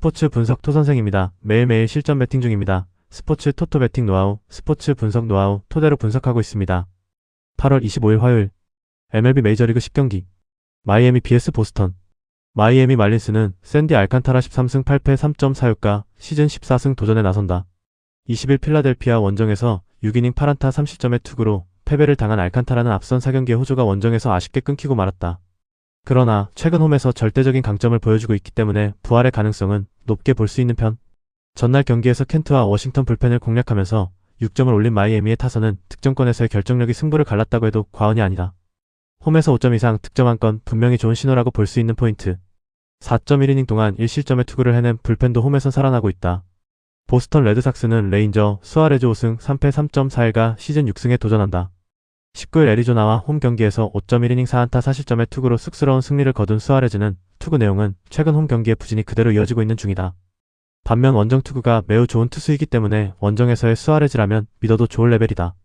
스포츠 분석 토선생입니다. 매일매일 실전 배팅 중입니다. 스포츠 토토 배팅 노하우, 스포츠 분석 노하우 토대로 분석하고 있습니다. 8월 25일 화요일 MLB 메이저리그 10경기 마이애미 vs 보스턴. 마이애미 말린스는 샌디 알칸타라 13승 8패 3.46가 시즌 14승 도전에 나선다. 20일 필라델피아 원정에서 6이닝 8안타 30점의 투구로 패배를 당한 알칸타라는 앞선 4경기의 호조가 원정에서 아쉽게 끊기고 말았다. 그러나 최근 홈에서 절대적인 강점을 보여주고 있기 때문에 부활의 가능성은 높게 볼 수 있는 편. 전날 경기에서 켄트와 워싱턴 불펜을 공략하면서 6점을 올린 마이애미의 타선은 득점권에서의 결정력이 승부를 갈랐다고 해도 과언이 아니다. 홈에서 5점 이상 득점한 건 분명히 좋은 신호라고 볼 수 있는 포인트. 4.1이닝 동안 1실점의 투구를 해낸 불펜도 홈에선 살아나고 있다. 보스턴 레드삭스는 레인저, 수아레즈 5승 3패 3.41가 시즌 6승에 도전한다. 19일 애리조나와 홈 경기에서 5.1이닝 4안타 4실점의 투구로 쑥스러운 승리를 거둔 수아레즈는 투구 내용은 최근 홈 경기의 부진이 그대로 이어지고 있는 중이다. 반면 원정 투구가 매우 좋은 투수이기 때문에 원정에서의 수아레즈라면 믿어도 좋을 레벨이다.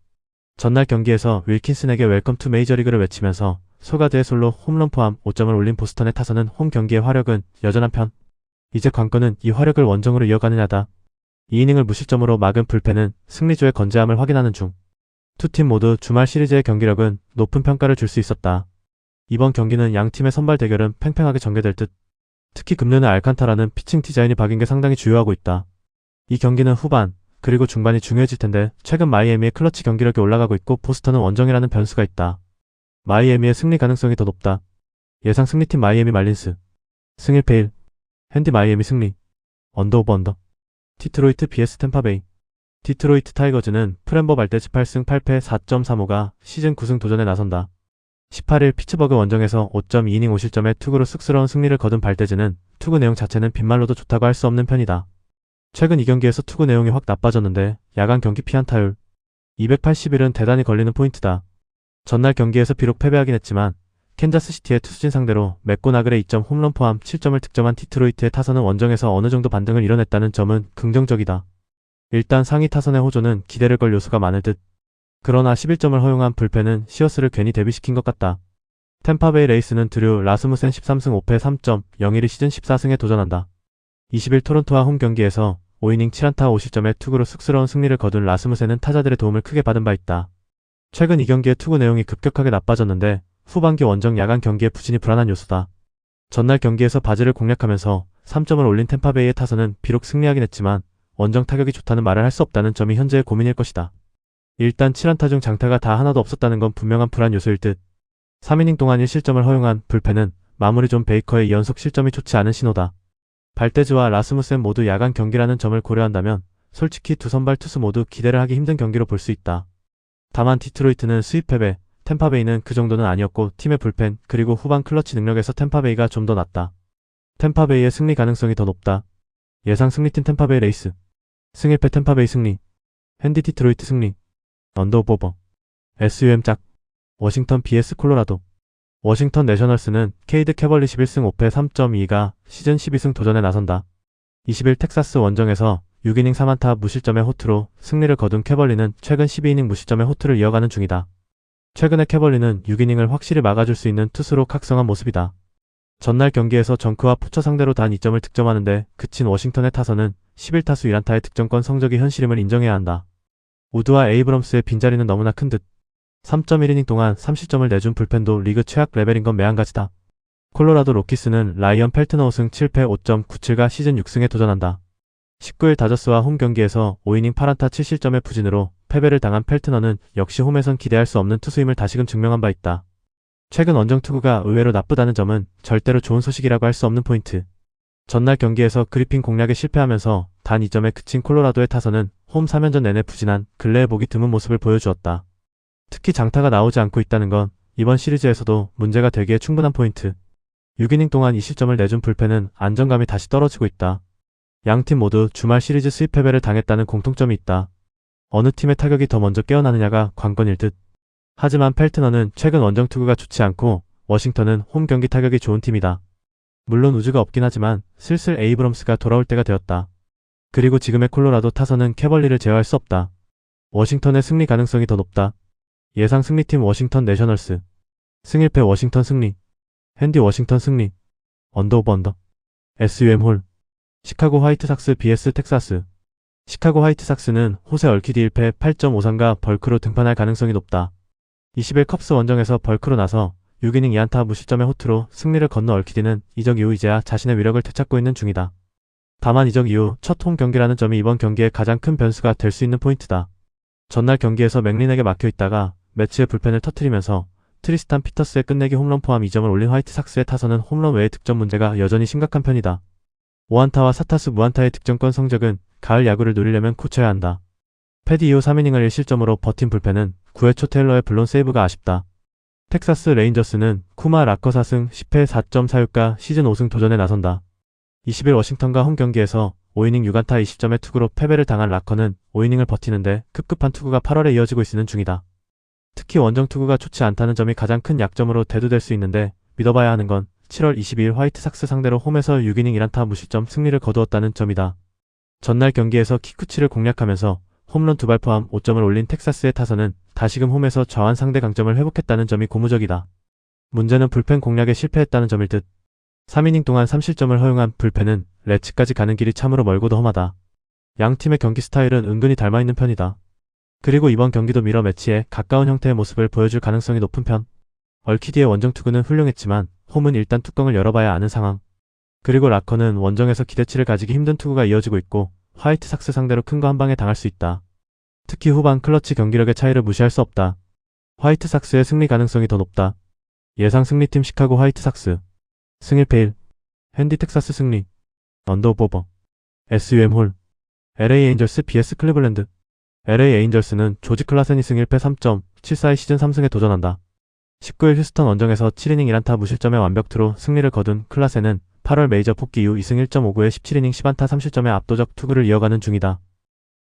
전날 경기에서 윌킨슨에게 웰컴 투 메이저리그를 외치면서 소가드의 솔로 홈런 포함 5점을 올린 보스턴의 타선은 홈 경기의 화력은 여전한 편. 이제 관건은 이 화력을 원정으로 이어가느냐다. 2이닝을 무실점으로 막은 불펜은 승리조의 건재함을 확인하는 중. 두 팀 모두 주말 시리즈의 경기력은 높은 평가를 줄 수 있었다. 이번 경기는 양 팀의 선발 대결은 팽팽하게 전개될 듯. 특히 금년에 알칸타라는 피칭 디자인이 바뀐 게 상당히 주요하고 있다. 이 경기는 후반, 그리고 중반이 중요해질 텐데 최근 마이애미의 클러치 경기력이 올라가고 있고 보스턴은 원정이라는 변수가 있다. 마이애미의 승리 가능성이 더 높다. 예상 승리팀 마이애미 말린스. 승 1패 1. 핸디 마이애미 승리. 언더 오버 언더. 디트로이트 vs 템파베이. 디트로이트 타이거즈는 프렘버 발데즈 8승 8패 4.35가 시즌 9승 도전에 나선다. 18일 피츠버그 원정에서 5.2이닝 5실점의 투구로 쑥스러운 승리를 거둔 발데즈는 투구 내용 자체는 빈말로도 좋다고 할 수 없는 편이다. 최근 이 경기에서 투구 내용이 확 나빠졌는데 야간 경기 피안타율 281은 대단히 걸리는 포인트다. 전날 경기에서 비록 패배하긴 했지만 캔자스시티의 투수진 상대로 맥고나글의 2점 홈런 포함 7점을 득점한 디트로이트의 타선은 원정에서 어느 정도 반등을 이뤄냈다는 점은 긍정적이다. 일단 상위 타선의 호조는 기대를 걸 요소가 많을 듯. 그러나 11점을 허용한 불펜은 시어스를 괜히 데뷔시킨 것 같다. 템파베이 레이스는 드류 라스무센 13승 5패 3.01이 시즌 14승에 도전한다. 20일 토론토와 홈 경기에서 5이닝 7안타 5실점의 투구로 쑥스러운 승리를 거둔 라스무센은 타자들의 도움을 크게 받은 바 있다. 최근 이 경기의 투구 내용이 급격하게 나빠졌는데 후반기 원정 야간 경기의 부진이 불안한 요소다. 전날 경기에서 바지를 공략하면서 3점을 올린 템파베이의 타선은 비록 승리하긴 했지만 원정 타격이 좋다는 말을 할 수 없다는 점이 현재의 고민일 것이다. 일단 7안타 중 장타가 다 하나도 없었다는 건 분명한 불안 요소일 듯. 3이닝 동안 1실점을 허용한 불펜은 마무리 존 베이커의 연속 실점이 좋지 않은 신호다. 발데즈와 라스무센 모두 야간 경기라는 점을 고려한다면 솔직히 두 선발 투수 모두 기대를 하기 힘든 경기로 볼 수 있다. 다만 디트로이트는 수입 패배, 템파베이는 그 정도는 아니었고 팀의 불펜 그리고 후반 클러치 능력에서 템파베이가 좀 더 낫다. 템파베이의 승리 가능성이 더 높다. 예상 승리팀 템파베이 레이스. 승 1패 템파베이 승리. 핸디 디트로이트 승리. 언더 오버. SUM 짝. 워싱턴 vs 콜로라도. 워싱턴 내셔널스는 케이드 캐벌리 11승 5패 3.2가 시즌 12승 도전에 나선다. 20일 텍사스 원정에서 6이닝 3안타 무실점의 호투로 승리를 거둔 캐벌리는 최근 12이닝 무실점의 호투를 이어가는 중이다. 최근에 캐벌리는 6이닝을 확실히 막아줄 수 있는 투수로 각성한 모습이다. 전날 경기에서 정크와 포처 상대로 단 2점을 득점하는데 그친 워싱턴의 타선은 11타수 1안타의 득점권 성적이 현실임을 인정해야 한다. 우드와 에이브럼스의 빈자리는 너무나 큰 듯. 3.1이닝 동안 3실점을 내준 불펜도 리그 최악 레벨인 건 매한가지다. 콜로라도 로키스는 라이언 펠트너 5승 7패 5.97가 시즌 6승에 도전한다. 19일 다저스와 홈 경기에서 5이닝 8안타 7실점의 부진으로 패배를 당한 펠트너는 역시 홈에선 기대할 수 없는 투수임을 다시금 증명한 바 있다. 최근 원정 투구가 의외로 나쁘다는 점은 절대로 좋은 소식이라고 할 수 없는 포인트. 전날 경기에서 그리핀 공략에 실패하면서 단 2점에 그친 콜로라도의 타선은 홈 3연전 내내 부진한 근래에 보기 드문 모습을 보여주었다. 특히 장타가 나오지 않고 있다는 건 이번 시리즈에서도 문제가 되기에 충분한 포인트. 6이닝 동안 2실점을 내준 불펜은 안정감이 다시 떨어지고 있다. 양팀 모두 주말 시리즈 수입 패배를 당했다는 공통점이 있다. 어느 팀의 타격이 더 먼저 깨어나느냐가 관건일 듯. 하지만 펠트너는 최근 원정 투구가 좋지 않고 워싱턴은 홈 경기 타격이 좋은 팀이다. 물론 우주가 없긴 하지만 슬슬 에이브럼스가 돌아올 때가 되었다. 그리고 지금의 콜로라도 타선은 캐벌리를 제어할 수 없다. 워싱턴의 승리 가능성이 더 높다. 예상 승리팀 워싱턴 내셔널스. 승 1패 워싱턴 승리. 핸디 워싱턴 승리. 언더 오버 언더. SUM 홀. 시카고 화이트삭스 vs 텍사스. 시카고 화이트삭스는 호세 얼키디 1패 8.53가 벌크로 등판할 가능성이 높다. 20일 컵스 원정에서 벌크로 나서 6이닝 2안타 무실점의 호투로 승리를 건너 얼키디는 이적 이후 이제야 자신의 위력을 되찾고 있는 중이다. 다만 이적 이후 첫 홈 경기라는 점이 이번 경기에 가장 큰 변수가 될 수 있는 포인트다. 전날 경기에서 맥린에게 막혀있다가 매치의 불펜을 터뜨리면서 트리스탄 피터스의 끝내기 홈런 포함 2점을 올린 화이트삭스의 타선은 홈런 외의 득점 문제가 여전히 심각한 편이다. 5안타와 4타수 무안타의 득점권 성적은 가을 야구를 노리려면 고쳐야 한다. 패디 이후 3이닝을 1실점으로 버틴 불펜은 9회 초 테일러의 블론 세이브가 아쉽다. 텍사스 레인저스는 쿠마 라커 4승 10패 4.46가 시즌 5승 도전에 나선다. 20일 워싱턴과 홈 경기에서 5이닝 6안타 20점의 투구로 패배를 당한 라커는 5이닝을 버티는데 급급한 투구가 8월에 이어지고 있는 중이다. 특히 원정 투구가 좋지 않다는 점이 가장 큰 약점으로 대두될 수 있는데 믿어봐야 하는 건 7월 22일 화이트삭스 상대로 홈에서 6이닝 1안타 무실점 승리를 거두었다는 점이다. 전날 경기에서 키쿠치를 공략하면서 홈런 2발 포함 5점을 올린 텍사스의 타선은 다시금 홈에서 저한 상대 강점을 회복했다는 점이 고무적이다. 문제는 불펜 공략에 실패했다는 점일 듯. 3이닝 동안 3실점을 허용한 불펜은 레츠까지 가는 길이 참으로 멀고도 험하다. 양 팀의 경기 스타일은 은근히 닮아있는 편이다. 그리고 이번 경기도 미러 매치에 가까운 형태의 모습을 보여줄 가능성이 높은 편. 얼키디의 원정 투구는 훌륭했지만 홈은 일단 뚜껑을 열어봐야 아는 상황. 그리고 라커는 원정에서 기대치를 가지기 힘든 투구가 이어지고 있고 화이트삭스 상대로 큰 거 한 방에 당할 수 있다. 특히 후반 클러치 경기력의 차이를 무시할 수 없다. 화이트삭스의 승리 가능성이 더 높다. 예상 승리팀 시카고 화이트삭스. 승 1패 1. 핸디 텍사스 승리. 언더오버. SUM 홀. LA 에인절스 vs 클리블랜드. LA 에인절스는 조지 클라센이 승 1패 3.74의 시즌 3승에 도전한다. 19일 휴스턴 원정에서 7이닝 1안타 무실점의 완벽투로 승리를 거둔 클라센은 8월 메이저 복귀 이후 2승 1.59의 17이닝 10안타 3실점의 압도적 투구를 이어가는 중이다.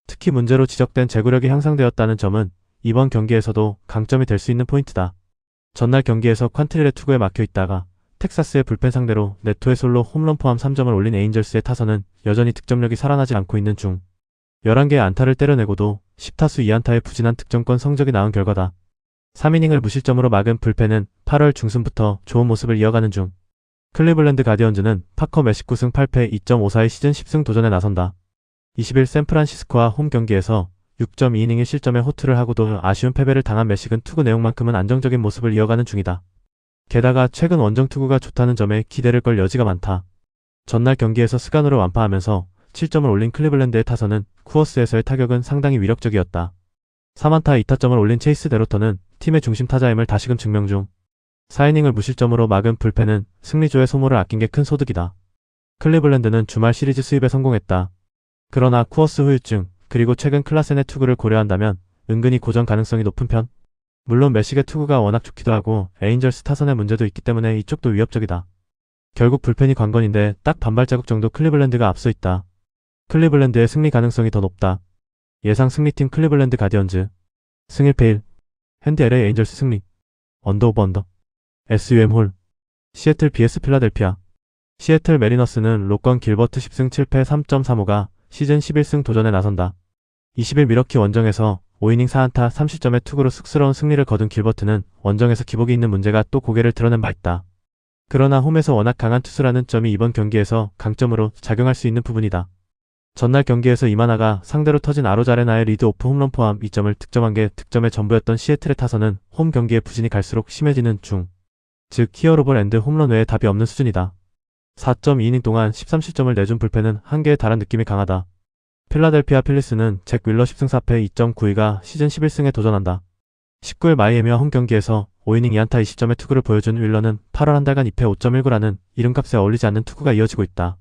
특히 문제로 지적된 제구력이 향상되었다는 점은 이번 경기에서도 강점이 될 수 있는 포인트다. 전날 경기에서 퀀트릴의 투구에 막혀있다가 텍사스의 불펜 상대로 네토의 솔로 홈런 포함 3점을 올린 에인절스의 타선은 여전히 득점력이 살아나지 않고 있는 중. 11개의 안타를 때려내고도 10타수 2안타의 부진한 득점권 성적이 나온 결과다. 3이닝을 무실점으로 막은 불펜은 8월 중순부터 좋은 모습을 이어가는 중. 클리블랜드 가디언즈는 파커 매시 9승 8패 2.54의 시즌 10승 도전에 나선다. 20일 샌프란시스코와 홈 경기에서 6.2이닝의 실점에 호투를 하고도 아쉬운 패배를 당한 매식은 투구 내용만큼은 안정적인 모습을 이어가는 중이다. 게다가 최근 원정 투구가 좋다는 점에 기대를 걸 여지가 많다. 전날 경기에서 스간으로 완파하면서 7점을 올린 클리블랜드의 타선은 쿠어스에서의 타격은 상당히 위력적이었다. 3안타 2타점을 올린 체이스 데로터는 팀의 중심 타자임을 다시금 증명 중. 4이닝을 무실점으로 막은 불펜은 승리조의 소모를 아낀 게 큰 소득이다. 클리블랜드는 주말 시리즈 수입에 성공했다. 그러나 쿠어스 후유증, 그리고 최근 클라센의 투구를 고려한다면 은근히 고전 가능성이 높은 편. 물론 매식의 투구가 워낙 좋기도 하고 에인절스 타선의 문제도 있기 때문에 이쪽도 위협적이다. 결국 불펜이 관건인데 딱 반발자국 정도 클리블랜드가 앞서 있다. 클리블랜드의 승리 가능성이 더 높다. 예상 승리팀 클리블랜드 가디언즈. 승 1패 1. 핸디 LA 에인절스 승리. 언더오버 언더. SUM 홀. 시애틀 vs 필라델피아. 시애틀 메리너스는 로건 길버트 10승 7패 3.35가 시즌 11승 도전에 나선다. 20일 미러키 원정에서 5이닝 4안타 3실점의 투구로 쑥스러운 승리를 거둔 길버트는 원정에서 기복이 있는 문제가 또 고개를 드러낸 바 있다. 그러나 홈에서 워낙 강한 투수라는 점이 이번 경기에서 강점으로 작용할 수 있는 부분이다. 전날 경기에서 이마나가 상대로 터진 아로자레나의 리드 오프 홈런 포함 2점을 득점한 게 득점의 전부였던 시애틀의 타선은 홈 경기의 부진이 갈수록 심해지는 중. 즉 히어로볼 앤드 홈런 외에 답이 없는 수준이다. 4.2이닝 동안 13실점을 내준 불펜은 한계에 달한 느낌이 강하다. 필라델피아 필리스는 잭 윌러 10승 4패 2.92가 시즌 11승에 도전한다. 19일 마이애미와 홈 경기에서 5이닝 2안타 20점의 투구를 보여준 윌러는 8월 한 달간 2패 5.19라는 이름값에 어울리지 않는 투구가 이어지고 있다.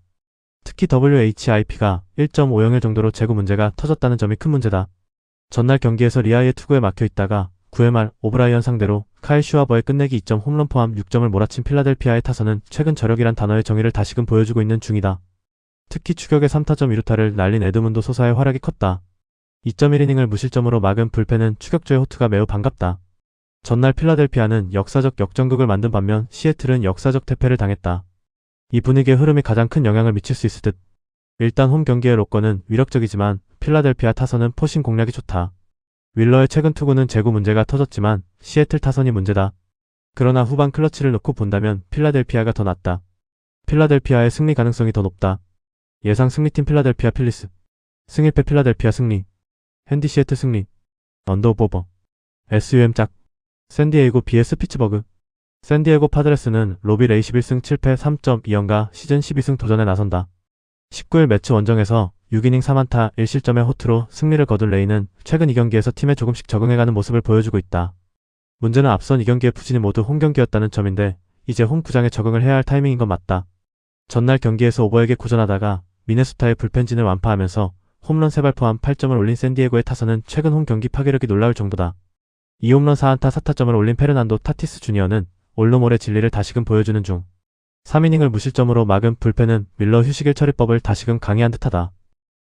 특히 WHIP가 1.501 정도로 제구 문제가 터졌다는 점이 큰 문제다. 전날 경기에서 리아의 투구에 막혀있다가 9회 말 오브라이언 상대로 카일 슈와버의 끝내기 2점 홈런 포함 6점을 몰아친 필라델피아의 타선은 최근 저력이란 단어의 정의를 다시금 보여주고 있는 중이다. 특히 추격의 3타점 2루타를 날린 에드문도 소사의 활약이 컸다. 2.1이닝을 무실점으로 막은 불펜은 추격조의 호투가 매우 반갑다. 전날 필라델피아는 역사적 역전극을 만든 반면 시애틀은 역사적 패패를 당했다. 이 분위기의 흐름이 가장 큰 영향을 미칠 수 있을 듯. 일단 홈 경기의 로건은 위력적이지만 필라델피아 타선은 포신 공략이 좋다. 윌러의 최근 투구는 제구 문제가 터졌지만 시애틀 타선이 문제다. 그러나 후반 클러치를 놓고 본다면 필라델피아가 더 낫다. 필라델피아의 승리 가능성이 더 높다. 예상 승리팀 필라델피아 필리스. 승일패 필라델피아 승리. 핸디 시애틀 승리. 언더오버. SUM 짝. 샌디에이고 vs 피츠버그. 샌디에고 파드레스는 로비 레이 11승 7패 3.2연가 시즌 12승 도전에 나선다. 19일 매치 원정에서 6이닝 3안타 1실점의 호투로 승리를 거둔 레이는 최근 2경기에서 팀에 조금씩 적응해가는 모습을 보여주고 있다. 문제는 앞선 2경기의 부진이 모두 홈 경기였다는 점인데 이제 홈 구장에 적응을 해야 할 타이밍인 건 맞다. 전날 경기에서 오버에게 고전하다가 미네소타의 불펜진을 완파하면서 홈런 3발 포함 8점을 올린 샌디에고의 타선은 최근 홈 경기 파괴력이 놀라울 정도다. 2홈런 4안타 4타점을 올린 페르난도 타티스 주니어는 올로몰의 진리를 다시금 보여주는 중. 3이닝을 무실점으로 막은 불펜은 밀러 휴식일 처리법을 다시금 강의한 듯하다.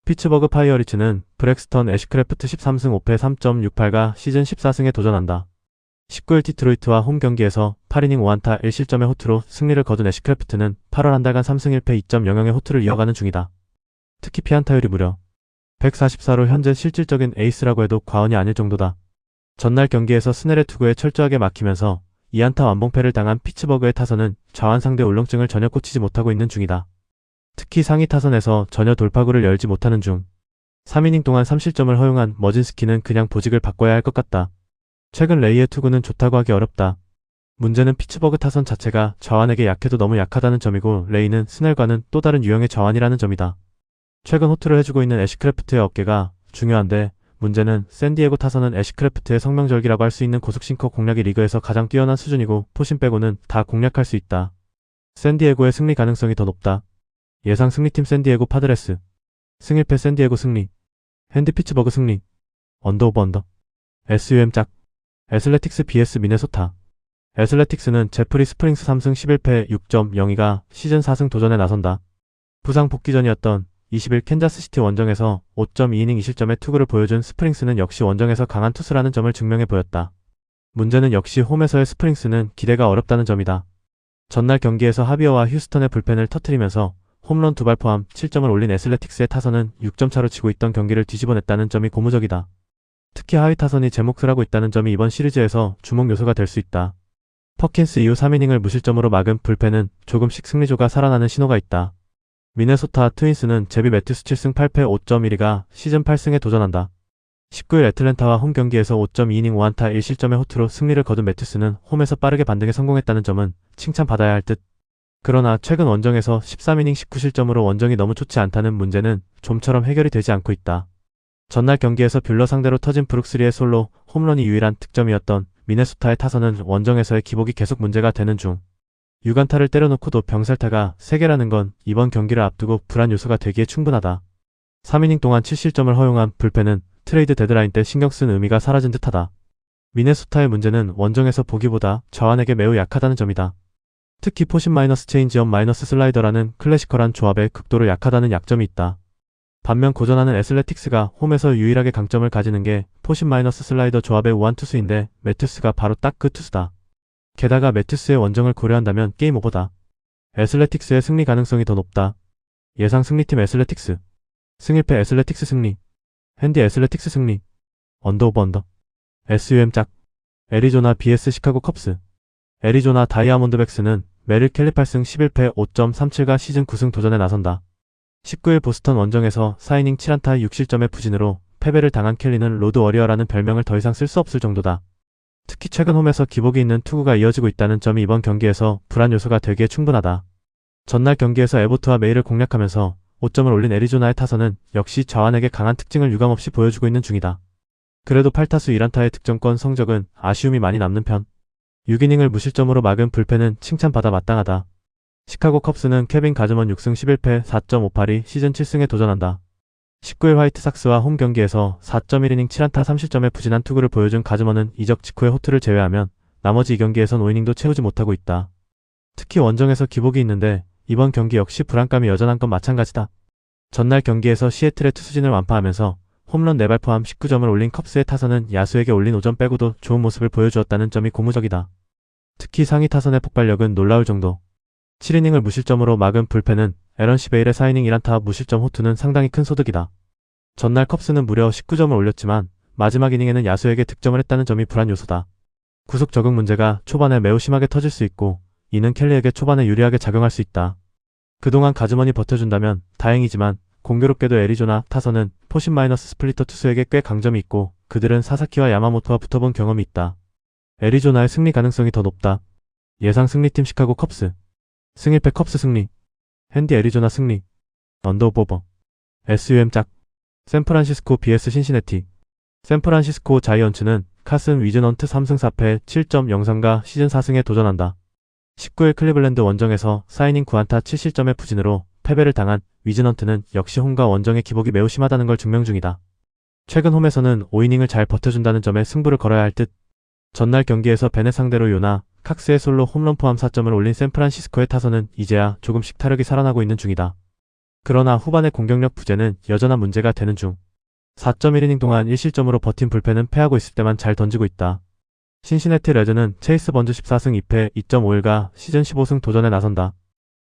피츠버그 파이어리츠는 브렉스턴 애쉬크래프트 13승 5패 3.68가 시즌 14승에 도전한다. 19일 디트로이트와 홈 경기에서 8이닝 5안타 1실점의 호투로 승리를 거둔 애쉬크래프트는 8월 한 달간 3승 1패 2.00의 호투를 이어가는 중이다. 특히 피안타율이 무려 144로 현재 실질적인 에이스라고 해도 과언이 아닐 정도다. 전날 경기에서 스넬의 투구에 철저하게 막히면서 2안타 완봉패를 당한 피츠버그의 타선은 좌완 상대 울렁증을 전혀 고치지 못하고 있는 중이다. 특히 상위 타선에서 전혀 돌파구를 열지 못하는 중. 3이닝 동안 3실점을 허용한 머진스키는 그냥 보직을 바꿔야 할 것 같다. 최근 레이의 투구는 좋다고 하기 어렵다. 문제는 피츠버그 타선 자체가 좌완에게 약해도 너무 약하다는 점이고 레이는 스넬과는 또 다른 유형의 좌완이라는 점이다. 최근 호투를 해주고 있는 애쉬크래프트의 어깨가 중요한데 문제는 샌디에고 타선은 애쉬크래프트의 성명절기라고 할 수 있는 고속싱커 공략이 리그에서 가장 뛰어난 수준이고 포심 빼고는 다 공략할 수 있다. 샌디에고의 승리 가능성이 더 높다. 예상 승리팀 샌디에고 파드레스. 승일패 샌디에고 승리. 핸디 피츠버그 승리. 언더오버 언더. SUM 짝. 애슬레틱스 vs 미네소타. 애슬레틱스는 제프리 스프링스 3승 11패 6.02가 시즌 4승 도전에 나선다. 부상 복귀 전이었던 20일 캔자스시티 원정에서 5.2이닝 2실점의 투구를 보여준 스프링스는 역시 원정에서 강한 투수라는 점을 증명해 보였다. 문제는 역시 홈에서의 스프링스는 기대가 어렵다는 점이다. 전날 경기에서 하비어와 휴스턴의 불펜을 터뜨리면서 홈런 2발 포함 7점을 올린 애슬레틱스의 타선은 6점 차로 지고 있던 경기를 뒤집어냈다는 점이 고무적이다. 특히 하위 타선이 제 몫을 하고 있다는 점이 이번 시리즈에서 주목 요소가 될 수 있다. 퍼킨스 이후 3이닝을 무실점으로 막은 불펜은 조금씩 승리조가 살아나는 신호가 있다. 미네소타 트윈스는 제비 매튜스 7승 8패 5.12가 시즌 8승에 도전한다. 19일 애틀랜타와 홈 경기에서 5.2이닝 5안타 1실점의 호투로 승리를 거둔 매튜스는 홈에서 빠르게 반등에 성공했다는 점은 칭찬받아야 할 듯. 그러나 최근 원정에서 13이닝 19실점으로 원정이 너무 좋지 않다는 문제는 좀처럼 해결이 되지 않고 있다. 전날 경기에서 뷰러 상대로 터진 브룩스리의 솔로 홈런이 유일한 득점이었던 미네소타의 타선은 원정에서의 기복이 계속 문제가 되는 중. 6안타를 때려놓고도 병살타가 3개라는 건 이번 경기를 앞두고 불안 요소가 되기에 충분하다. 3이닝 동안 7실점을 허용한 불펜은 트레이드 데드라인 때 신경 쓴 의미가 사라진 듯하다. 미네소타의 문제는 원정에서 보기보다 좌완에게 매우 약하다는 점이다. 특히 포신 마이너스 체인지업 마이너스 슬라이더라는 클래시컬한 조합에 극도로 약하다는 약점이 있다. 반면 고전하는 애슬레틱스가 홈에서 유일하게 강점을 가지는 게 포신 마이너스 슬라이더 조합의 우한 투수인데 매튜스가 바로 딱 그 투수다. 게다가 매튜스의 원정을 고려한다면 게임 오버다. 애슬레틱스의 승리 가능성이 더 높다. 예상 승리팀 애슬레틱스. 승일패 애슬레틱스 승리. 핸디 애슬레틱스 승리. 언더오버 언더. SUM 짝. 애리조나 vs 시카고 컵스. 애리조나 다이아몬드백스는 메릴 켈리 8승 11패 5.37가 시즌 9승 도전에 나선다. 19일 보스턴 원정에서 4이닝 7안타 6실점의 부진으로 패배를 당한 켈리는 로드 워리어라는 별명을 더 이상 쓸 수 없을 정도다. 특히 최근 홈에서 기복이 있는 투구가 이어지고 있다는 점이 이번 경기에서 불안 요소가 되기에 충분하다. 전날 경기에서 에보트와 메이를 공략하면서 5점을 올린 애리조나의 타선은 역시 좌완에게 강한 특징을 유감없이 보여주고 있는 중이다. 그래도 8타수 1안타의 득점권 성적은 아쉬움이 많이 남는 편. 6이닝을 무실점으로 막은 불펜은 칭찬받아 마땅하다. 시카고 컵스는 케빈 가즈먼 6승 11패 4.58이 시즌 7승에 도전한다. 19일 화이트삭스와 홈 경기에서 4.1이닝 7안타 3실점의 부진한 투구를 보여준 가즈먼은 이적 직후의 호투를 제외하면 나머지 2경기에선 5이닝도 채우지 못하고 있다. 특히 원정에서 기복이 있는데 이번 경기 역시 불안감이 여전한 건 마찬가지다. 전날 경기에서 시애틀의 투수진을 완파하면서 홈런 4발 포함 19점을 올린 컵스의 타선은 야수에게 올린 5점 빼고도 좋은 모습을 보여주었다는 점이 고무적이다. 특히 상위 타선의 폭발력은 놀라울 정도. 7이닝을 무실점으로 막은 불펜은 에런 시베일의 4이닝 1안타 무실점 호투는 상당히 큰 소득이다. 전날 컵스는 무려 19점을 올렸지만 마지막 이닝에는 야수에게 득점을 했다는 점이 불안 요소다. 구속 적응 문제가 초반에 매우 심하게 터질 수 있고 이는 켈리에게 초반에 유리하게 작용할 수 있다. 그동안 가즈먼이 버텨준다면 다행이지만 공교롭게도 애리조나 타선은 포신 마이너스 스플리터 투수에게 꽤 강점이 있고 그들은 사사키와 야마모토와 붙어본 경험이 있다. 애리조나의 승리 가능성이 더 높다. 예상 승리팀 시카고 컵스. 승일패 컵스 승리. 핸디 애리조나 승리. 언더오버. SUM 짝. 샌프란시스코 vs 신시내티. 샌프란시스코 자이언츠는 카슨 위즈넌트 3승 4패 7.03가 시즌 4승에 도전한다. 19일 클리블랜드 원정에서 사이닝 9안타 7실점의 부진으로 패배를 당한 위즈넌트는 역시 홈과 원정의 기복이 매우 심하다는 걸 증명 중이다. 최근 홈에서는 5이닝을 잘 버텨준다는 점에 승부를 걸어야 할 듯. 전날 경기에서 베넷 상대로 요나, 칵스의 솔로 홈런 포함 4점을 올린 샌프란시스코의 타선은 이제야 조금씩 타력이 살아나고 있는 중이다. 그러나 후반의 공격력 부재는 여전한 문제가 되는 중. 4.1이닝 동안 1실점으로 버틴 불펜은 패하고 있을 때만 잘 던지고 있다. 신시내티 레즈는 체이스 번즈 14승 2패 2.51가 시즌 15승 도전에 나선다.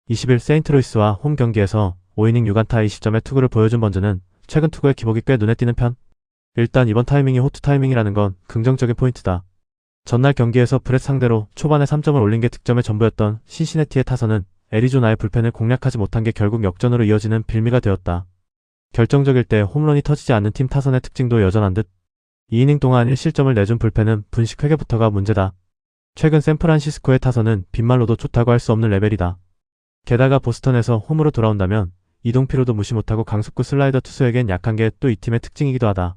20일 세인트루이스와 홈 경기에서 5이닝 6안타 20점의 투구를 보여준 번즈는 최근 투구의 기복이 꽤 눈에 띄는 편. 일단 이번 타이밍이 호투 타이밍이라는 건 긍정적인 포인트다. 전날 경기에서 브렛 상대로 초반에 3점을 올린 게 득점의 전부였던 신시내티의 타선은 애리조나의 불펜을 공략하지 못한 게 결국 역전으로 이어지는 빌미가 되었다. 결정적일 때 홈런이 터지지 않는 팀 타선의 특징도 여전한 듯. 2이닝 동안 1실점을 내준 불펜은 분식 회계부터가 문제다. 최근 샌프란시스코의 타선은 빈말로도 좋다고 할 수 없는 레벨이다. 게다가 보스턴에서 홈으로 돌아온다면 이동 피로도 무시 못하고 강속구 슬라이더 투수에겐 약한 게 또 이 팀의 특징이기도 하다.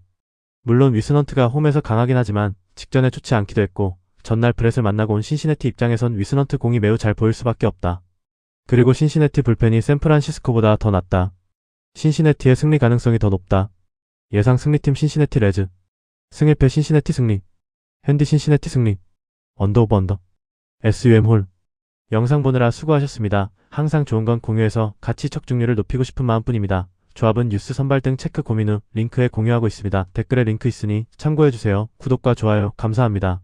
물론 위스넌트가 홈에서 강하긴 하지만 직전에 좋지 않기도 했고 전날 브렛을 만나고 온 신시내티 입장에선 위스넌트 공이 매우 잘 보일 수밖에 없다. 그리고 신시내티 불펜이 샌프란시스코보다 더 낫다. 신시내티의 승리 가능성이 더 높다. 예상 승리팀 신시내티 레즈. 승일패 신시내티 승리. 핸디 신시내티 승리. 언더오버 언더. SUM 홀. 영상 보느라 수고하셨습니다. 항상 좋은 건 공유해서 가치 척중률을 높이고 싶은 마음뿐입니다. 조합은 뉴스 선발 등 체크 고민 후 링크에 공유하고 있습니다. 댓글에 링크 있으니 참고해주세요. 구독과 좋아요 감사합니다.